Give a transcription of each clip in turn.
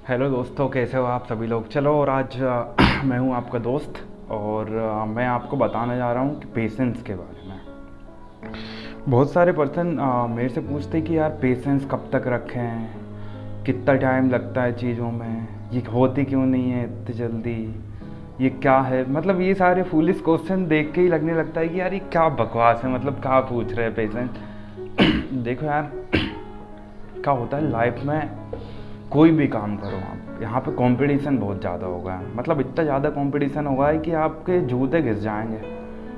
Hello दोस्तों, कैसे हो आप सभी लोग। चलो, और आज मैं हूं आपका दोस्त और मैं आपको बताने जा रहा हूं कि पेशेंस के बारे में। बहुत सारे पर्सन मेरे से पूछते हैं कि यार पेशेंस कब तक रखें, कितना टाइम लगता है चीज़ों में, ये होती क्यों नहीं है इतनी जल्दी, ये क्या है। मतलब ये सारे फूलिश क्वेश्चन देख के ही लगने लगता है कि यार ये क्या बकवास है, मतलब क्या पूछ रहे हैं पेशेंस। देखो यार, क्या होता है लाइफ में, कोई भी काम करो आप, यहाँ पे कंपटीशन बहुत ज़्यादा होगा। मतलब इतना ज़्यादा कंपटीशन होगा है कि आपके जूते घिस जाएंगे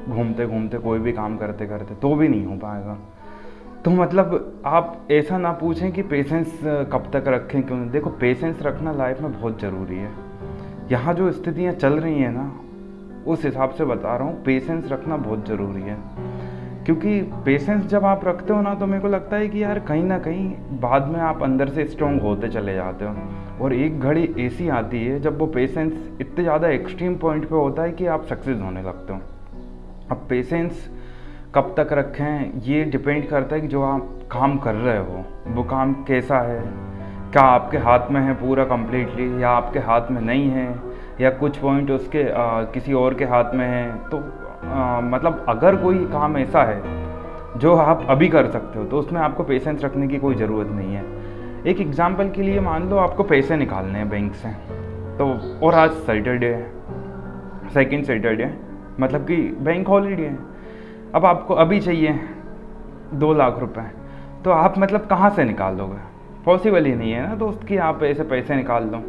घूमते घूमते, कोई भी काम करते करते, तो भी नहीं हो पाएगा। तो मतलब आप ऐसा ना पूछें कि पेशेंस कब तक रखें, क्यों। देखो, पेशेंस रखना लाइफ में बहुत ज़रूरी है। यहाँ जो स्थितियाँ चल रही हैं ना, उस हिसाब से बता रहा हूँ, पेशेंस रखना बहुत ज़रूरी है। क्योंकि पेशेंस जब आप रखते हो ना, तो मेरे को लगता है कि यार कहीं ना कहीं बाद में आप अंदर से स्ट्रॉन्ग होते चले जाते हो। और एक घड़ी ऐसी आती है जब वो पेशेंस इतने ज़्यादा एक्सट्रीम पॉइंट पे होता है कि आप सक्सेस होने लगते हो। अब पेशेंस कब तक रखें, ये डिपेंड करता है कि जो आप काम कर रहे हो वो काम कैसा है। क्या आपके हाथ में है पूरा कंप्लीटली, या आपके हाथ में नहीं है, या कुछ पॉइंट उसके किसी और के हाथ में है। तो मतलब अगर कोई काम ऐसा है जो आप अभी कर सकते हो, तो उसमें आपको पेशेंस रखने की कोई ज़रूरत नहीं है। एक एग्जांपल के लिए मान लो आपको पैसे निकालने हैं बैंक से, तो और आज सैटरडे है, सेकेंड सैटरडे है, मतलब कि बैंक हॉलीडे है। अब आपको अभी चाहिए 2 लाख रुपए, तो आप मतलब कहाँ से निकाल लोगे। पॉसिबल ही नहीं है ना दोस्त कि आप ऐसे पैसे निकाल लो।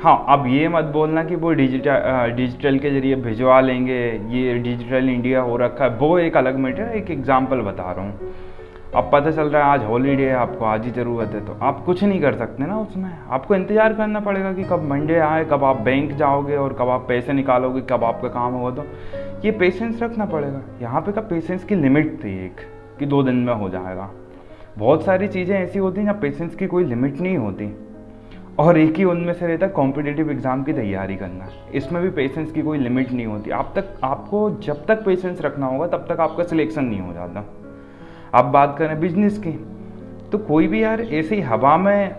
हाँ, अब ये मत बोलना कि वो डिजिटल के जरिए भिजवा लेंगे, ये डिजिटल इंडिया हो रखा है, वो एक अलग मैटर है। एक एग्जांपल बता रहा हूँ। अब पता चल रहा है आज हॉलीडे है, आपको आज ही ज़रूरत है, तो आप कुछ नहीं कर सकते ना उसमें। आपको इंतज़ार करना पड़ेगा कि कब मंडे आए, कब आप बैंक जाओगे और कब आप पैसे निकालोगे, कब आपका काम होगा। तो ये पेशेंस रखना पड़ेगा। यहाँ पे का पेशेंस की लिमिट थी एक, कि 2 दिन में हो जाएगा। बहुत सारी चीज़ें ऐसी होती हैं जहाँ पेशेंस की कोई लिमिट नहीं होती, और एक ही उनमें से रहता है कॉम्पिटिटिव एग्ज़ाम की तैयारी करना। इसमें भी पेशेंस की कोई लिमिट नहीं होती। आपको जब तक पेशेंस रखना होगा तब तक आपका सिलेक्शन नहीं हो जाता। अब बात करें बिजनेस की, तो कोई भी यार ऐसे ही हवा में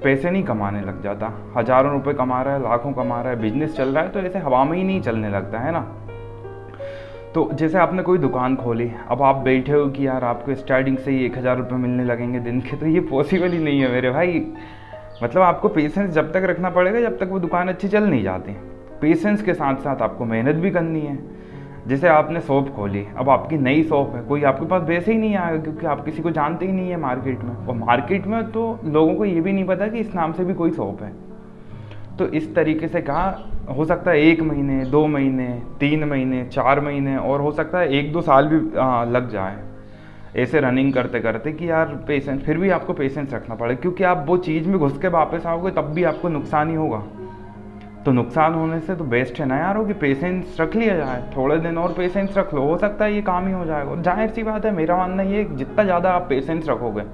पैसे नहीं कमाने लग जाता। हज़ारों रुपए कमा रहा है, लाखों कमा रहा है, बिजनेस चल रहा है, तो ऐसे हवा में ही नहीं चलने लगता है ना। तो जैसे आपने कोई दुकान खोली, अब आप बैठे हो कि यार आपको स्टार्टिंग से ही 1,000 रुपये मिलने लगेंगे दिन के, तो ये पॉसिबल ही नहीं है मेरे भाई। मतलब आपको पेशेंस जब तक रखना पड़ेगा जब तक वो दुकान अच्छी चल नहीं जाती। पेशेंस के साथ साथ आपको मेहनत भी करनी है। जैसे आपने शॉप खोली, अब आपकी नई शॉप है, कोई आपके पास वैसे ही नहीं आएगा क्योंकि आप किसी को जानते ही नहीं है मार्केट में। और मार्केट में तो लोगों को ये भी नहीं पता कि इस नाम से भी कोई शॉप है। तो इस तरीके से कहा, हो सकता है 1 महीने, 2 महीने, 3 महीने, 4 महीने, और हो सकता है 1-2 साल भी लग जाए ऐसे रनिंग करते करते, कि यार पेशेंस, फिर भी आपको पेशेंस रखना पड़ेगा। क्योंकि आप वो चीज़ में घुस के वापस आओगे तब भी आपको नुकसान ही होगा। तो नुकसान होने से तो बेस्ट है ना यार हो कि पेशेंस रख लिया जाए, थोड़े दिन और पेशेंस रख लो, हो सकता है ये काम ही हो जाएगा। और जाहिर सी बात है, मेरा मानना ये है जितना ज़्यादा आप पेशेंस रखोगे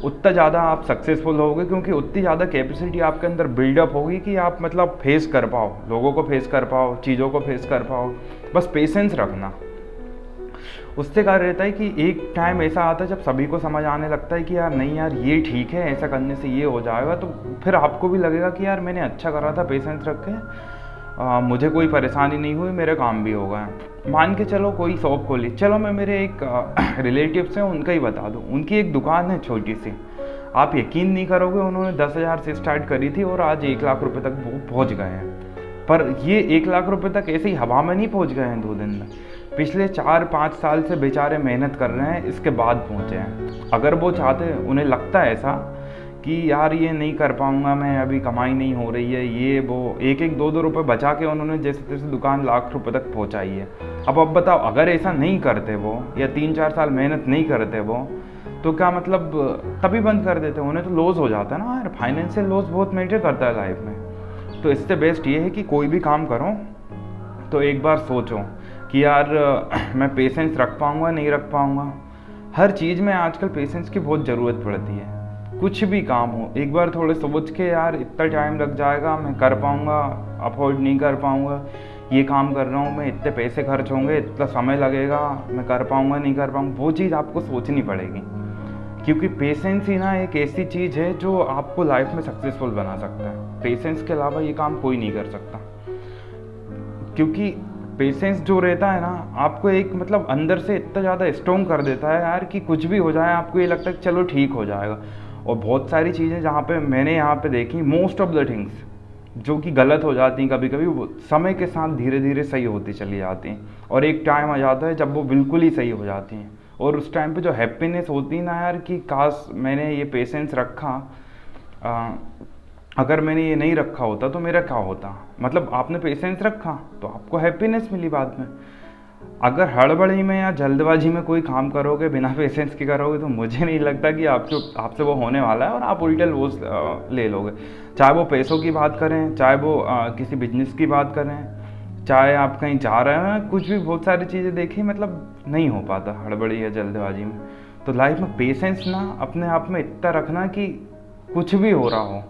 उतना ज़्यादा आप सक्सेसफुल होगे, क्योंकि उतनी ज़्यादा कैपेसिटी आपके अंदर बिल्डअप होगी कि आप मतलब फेस कर पाओ, लोगों को फेस कर पाओ, चीज़ों को फेस कर पाओ। बस पेशेंस रखना। उससे क्या रहता है कि एक टाइम ऐसा आता है जब सभी को समझ आने लगता है कि यार नहीं यार ये ठीक है, ऐसा करने से ये हो जाएगा, तो फिर आपको भी लगेगा कि यार मैंने अच्छा करा था पेशेंस रख के, मुझे कोई परेशानी नहीं हुई, मेरे काम भी हो गए। मान के चलो कोई शॉप खोली, चलो मैं मेरे एक रिलेटिव्स हैं उनका ही बता दूँ। उनकी एक दुकान है छोटी सी, आप यकीन नहीं करोगे, उन्होंने 10,000 से स्टार्ट करी थी और आज 1 लाख रुपये तक वो पहुँच गए हैं। पर ये 1 लाख रुपये तक ऐसे ही हवा में नहीं पहुँच गए हैं 2 दिन में। पिछले 4-5 साल से बेचारे मेहनत कर रहे हैं, इसके बाद पहुँचे हैं। अगर वो चाहते, उन्हें लगता है ऐसा कि यार ये नहीं कर पाऊँगा मैं, अभी कमाई नहीं हो रही है, ये वो, एक 2-2 रुपये बचा के उन्होंने जैसे तैसे दुकान लाख रुपये तक पहुँचाई है। अब बताओ, अगर ऐसा नहीं करते वो, या 3-4 साल मेहनत नहीं करते वो, तो क्या मतलब तभी बंद कर देते, उन्हें तो लॉस हो जाता है ना यार। फाइनेंशियल लॉस बहुत मैटर करता है लाइफ में। तो इससे बेस्ट ये है कि कोई भी काम करो तो एक बार सोचो कि यार मैं पेशेंस रख पाऊँगा नहीं रख पाऊँगा। हर चीज़ में आजकल पेशेंस की बहुत ज़रूरत पड़ती है। कुछ भी काम हो, एक बार थोड़े सोच के यार इतना टाइम लग जाएगा, मैं कर पाऊँगा, अफोर्ड नहीं कर पाऊँगा, ये काम कर रहा हूँ मैं, इतने पैसे खर्च होंगे, इतना समय लगेगा, मैं कर पाऊँगा नहीं कर पाऊँगा, वो चीज़ आपको सोचनी पड़ेगी क्योंकि पेशेंस ही ना एक ऐसी चीज़ है जो आपको लाइफ में सक्सेसफुल बना सकता है। पेशेंस के अलावा ये काम कोई नहीं कर सकता, क्योंकि पेशेंस जो रहता है ना आपको एक मतलब अंदर से इतना ज़्यादा स्ट्रॉन्ग कर देता है यार कि कुछ भी हो जाए आपको ये लगता है कि चलो ठीक हो जाएगा। और बहुत सारी चीज़ें जहाँ पे मैंने यहाँ पे देखी, मोस्ट ऑफ द थिंग्स जो कि गलत हो जाती हैं कभी कभी, वो समय के साथ धीरे धीरे सही होती चली जाती हैं, और एक टाइम आ जाता है जब वो बिल्कुल ही सही हो जाती हैं। और उस टाइम पे जो हैप्पीनेस होती है ना यार कि काश मैंने ये पेशेंस रखा, अगर मैंने ये नहीं रखा होता तो मेरा क्या होता। मतलब आपने पेशेंस रखा तो आपको हैप्पीनेस मिली बाद में। अगर हड़बड़ी में या जल्दबाजी में कोई काम करोगे, बिना पेशेंस के करोगे, तो मुझे नहीं लगता कि आपसे वो होने वाला है, और आप उल्टे लॉस ले लोगे। चाहे वो पैसों की बात करें, चाहे वो किसी बिजनेस की बात करें, चाहे आप कहीं जा रहे हैं, कुछ भी बहुत सारी चीज़ें देखी, मतलब नहीं हो पाता हड़बड़ी या जल्दबाजी में। तो लाइफ में पेशेंस ना अपने आप में इतना रखना कि कुछ भी हो रहा हो,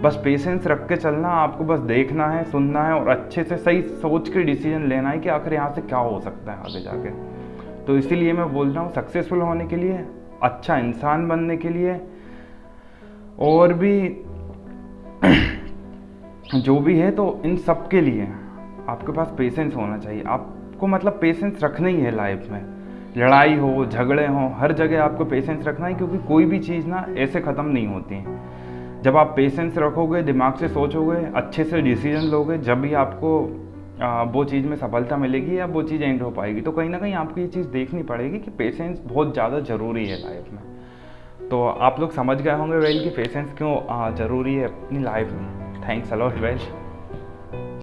बस पेशेंस रख के चलना। आपको बस देखना है, सुनना है, और अच्छे से सही सोच के डिसीजन लेना है कि आखिर यहाँ से क्या हो सकता है आगे जाके। तो इसीलिए मैं बोल रहा हूँ, सक्सेसफुल होने के लिए, अच्छा इंसान बनने के लिए, और भी जो भी है, तो इन सब के लिए आपके पास पेशेंस होना चाहिए। आपको मतलब पेशेंस रखना ही है लाइफ में। लड़ाई हो, झगड़े हो, हर जगह आपको पेशेंस रखना है, क्योंकि कोई भी चीज़ ना ऐसे ख़त्म नहीं होती है। जब आप पेशेंस रखोगे, दिमाग से सोचोगे, अच्छे से डिसीजन लोगे, जब भी आपको वो चीज़ में सफलता मिलेगी या वो चीज़ एंड हो पाएगी। तो कहीं ना कहीं आपको ये चीज़ देखनी पड़ेगी कि पेशेंस बहुत ज़्यादा ज़रूरी है लाइफ में। तो आप लोग समझ गए होंगे वेल कि पेशेंस क्यों ज़रूरी है अपनी लाइफ में। Thanks a lot well.